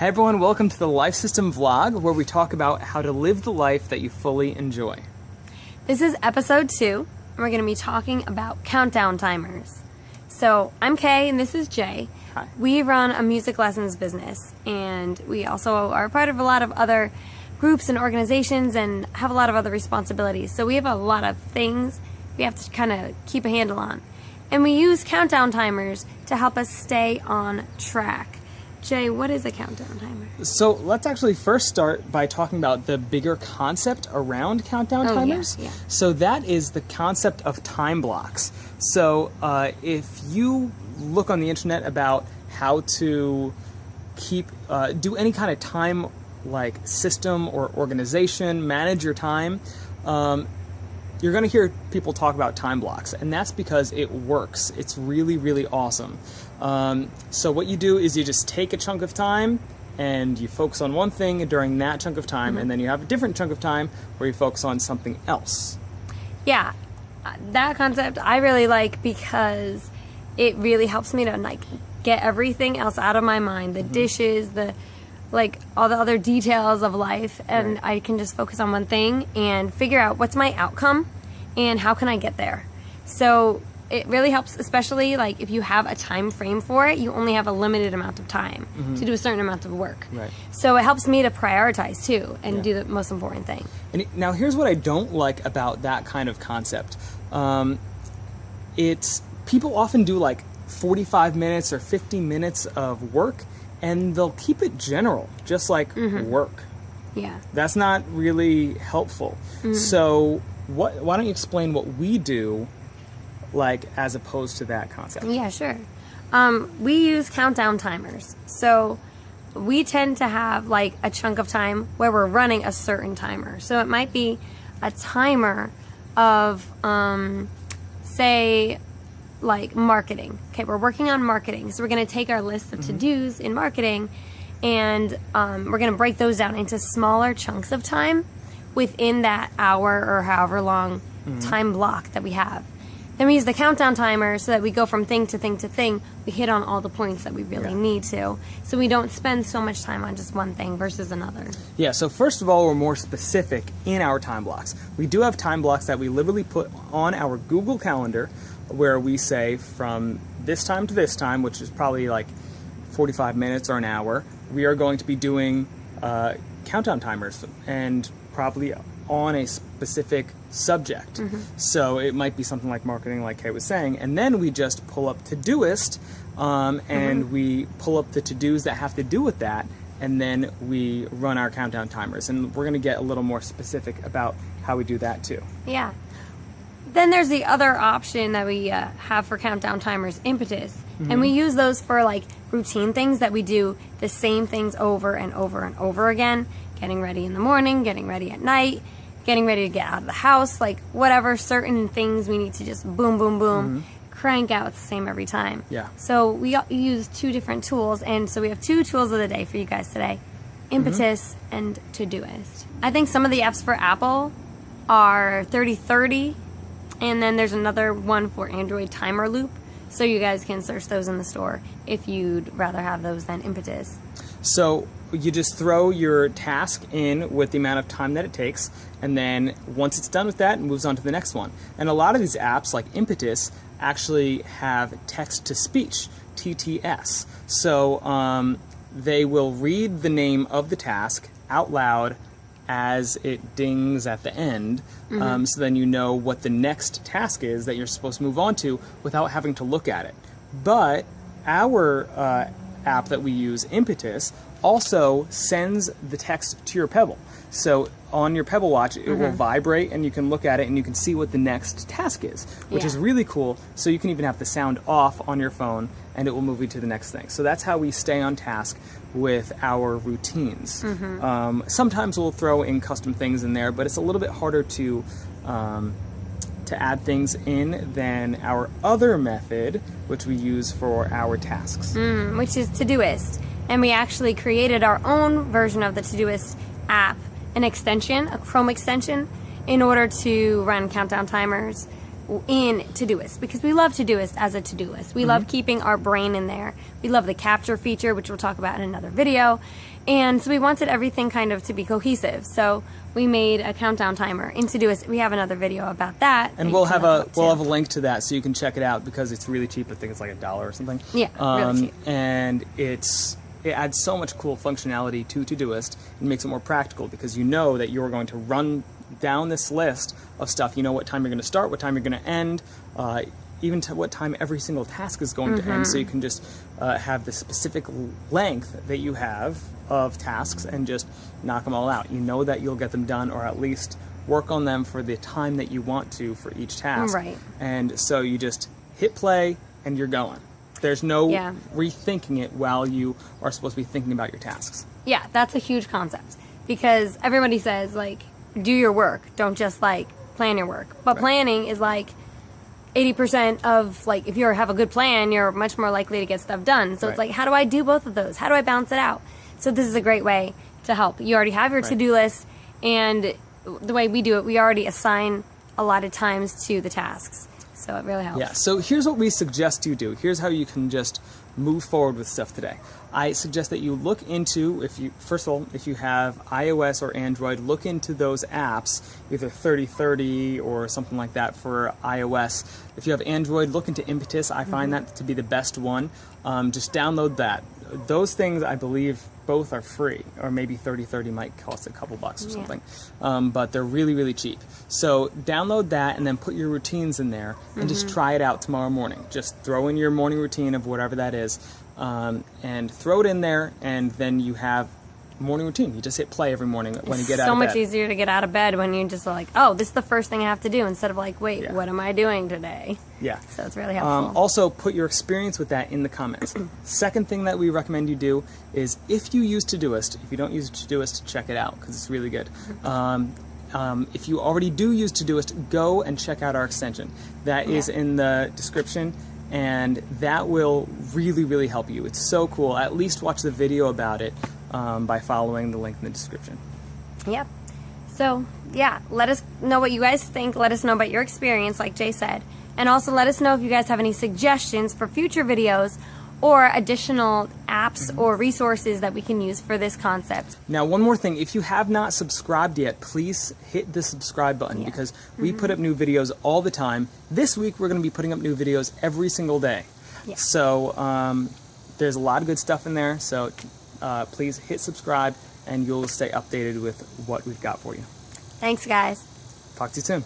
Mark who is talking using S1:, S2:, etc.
S1: Hey everyone, welcome to the Life System vlog, where we talk about how to live the life that you fully enjoy.
S2: This is episode 2, and we're going to be talking about countdown timers. So, I'm Kay, and this is Jay.
S1: Hi.
S2: We run a music lessons business, and we also are part of a lot of other groups and organizations and have a lot of other responsibilities. So we have a lot of things we have to kind of keep a handle on. And we use countdown timers to help us stay on track. Jay, what is a countdown timer?
S1: So let's actually first start by talking about the bigger concept around countdown timers.
S2: Yeah.
S1: So that is the concept of time blocks. So if you look on the internet about how to do any kind of time like system or organization, manage your time, you're going to hear people talk about time blocks, and that's because it works. It's really, really awesome. So what you do is you just take a chunk of time and you focus on one thing during that chunk of time, and then you have a different chunk of time where you focus on something else.
S2: Yeah, that concept I really like because it really helps me to get everything else out of my mind, the dishes, all the other details of life, and
S1: Right.
S2: I can just focus on one thing and figure out what's my outcome and how can I get there. So it really helps, especially if you have a time frame for it, you only have a limited amount of time to do a certain amount of work.
S1: Right.
S2: So it helps me to prioritize too and do the most important thing.
S1: And now here's what I don't like about that kind of concept. People often do 45 minutes or 50 minutes of work, and they'll keep it general, just like work.
S2: Yeah.
S1: That's not really helpful. So why don't you explain what we do, as opposed to that concept?
S2: Yeah, sure. We use countdown timers. So we tend to have a chunk of time where we're running a certain timer. So it might be a timer of, say, marketing. Okay, we're working on marketing. So we're going to take our list of to-dos in marketing and we're going to break those down into smaller chunks of time within that hour or however long time block that we have. Then we use the countdown timer so that we go from thing to thing to thing. We hit on all the points that we really need to. So we don't spend so much time on just one thing versus another.
S1: Yeah, so first of all, we're more specific in our time blocks. We do have time blocks that we literally put on our Google Calendar, where we say from this time to this time, which is probably 45 minutes or an hour, we are going to be doing countdown timers, and probably on a specific subject. So it might be something like marketing, like Kay was saying, and then we just pull up Todoist, and we pull up the to-dos that have to do with that, and then we run our countdown timers. And we're going to get a little more specific about how we do that too.
S2: Yeah. Then there's the other option that we have for countdown timers, impetus. And we use those for routine things that we do the same things over and over and over again. Getting ready in the morning, getting ready at night, getting ready to get out of the house, whatever certain things we need to just boom, boom, boom, crank out. It's the same every time.
S1: Yeah.
S2: So we use 2 different tools, and so we have 2 tools of the day for you guys today, impetus and Todoist. I think some of the apps for Apple are 30/30, and then there's another one for Android, Timer Loop. So you guys can search those in the store if you'd rather have those than impetus.
S1: So you just throw your task in with the amount of time that it takes, and then once it's done with that, it moves on to the next one. And a lot of these apps, like Impetus, actually have text-to-speech, TTS. So they will read the name of the task out loud as it dings at the end, so then you know what the next task is that you're supposed to move on to without having to look at it. But our app that we use, Impetus, also sends the text to your Pebble. So on your Pebble Watch, it will vibrate, and you can look at it and you can see what the next task is, which is really cool. So you can even have the sound off on your phone, and it will move you to the next thing. So that's how we stay on task with our routines. Sometimes we'll throw in custom things in there, but it's a little bit harder to add things in than our other method, which we use for our tasks.
S2: Which is Todoist. And we actually created our own version of the Todoist app, an extension, a Chrome extension, in order to run countdown timers in Todoist, because we love Todoist as a to-do list. We love keeping our brain in there. We love the capture feature, which we'll talk about in another video. And so we wanted everything kind of to be cohesive. So we made a countdown timer in Todoist. We have another video about that.
S1: And we'll have a link to that so you can check it out, because it's really cheap. I think it's like $1 or something.
S2: Yeah, really cheap.
S1: And it adds so much cool functionality to Todoist. It makes it more practical, because you know that you're going to run down this list of stuff. You know what time you're going to start, what time you're going to end, even to what time every single task is going to end. So you can just have the specific length that you have of tasks and just knock them all out. You know that you'll get them done, or at least work on them for the time that you want to for each task.
S2: Right.
S1: And so you just hit play and you're going. There's no rethinking it while you are supposed to be thinking about your tasks.
S2: Yeah, that's a huge concept, because everybody says, like, do your work, don't just like plan your work. But planning is like 80% of, like, if you have a good plan, you're much more likely to get stuff done. So it's like, how do I do both of those? How do I balance it out? So this is a great way to help. You already have your to-do list, and the way we do it, we already assign a lot of times to the tasks. So it really helps.
S1: Yeah, so here's what we suggest you do. Here's how you can just move forward with stuff today. I suggest that you look into, first of all, if you have iOS or Android, look into those apps, either 3030 or something like that for iOS. If you have Android, look into Impetus. I find that to be the best one. Just download that. Those things, I believe, both are free, or maybe 3030 might cost a couple bucks or something, but they're really, really cheap. So download that and then put your routines in there and just try it out tomorrow morning. Just throw in your morning routine of whatever that is, and throw it in there, and then you have morning routine. You just hit play every morning when you get out of bed.
S2: It's so much easier to get out of bed when you just are like, oh, this is the first thing I have to do, instead of like, wait, what am I doing today?
S1: Yeah.
S2: So it's really helpful.
S1: Also, put your experience with that in the comments. Second thing that we recommend you do is, if you use Todoist, if you don't use Todoist, check it out, because it's really good. If you already do use Todoist, go and check out our extension. That is in the description, and that will really, really help you. It's so cool. At least watch the video about it by following the link in the description.
S2: Yep. So, yeah, let us know what you guys think. Let us know about your experience, like Jay said. And also let us know if you guys have any suggestions for future videos or additional apps or resources that we can use for this concept.
S1: Now, one more thing. If you have not subscribed yet, please hit the subscribe button, because we put up new videos all the time. This week, we're going to be putting up new videos every single day.
S2: Yeah.
S1: So there's a lot of good stuff in there. So please hit subscribe, and you'll stay updated with what we've got for you.
S2: Thanks, guys.
S1: Talk to you soon.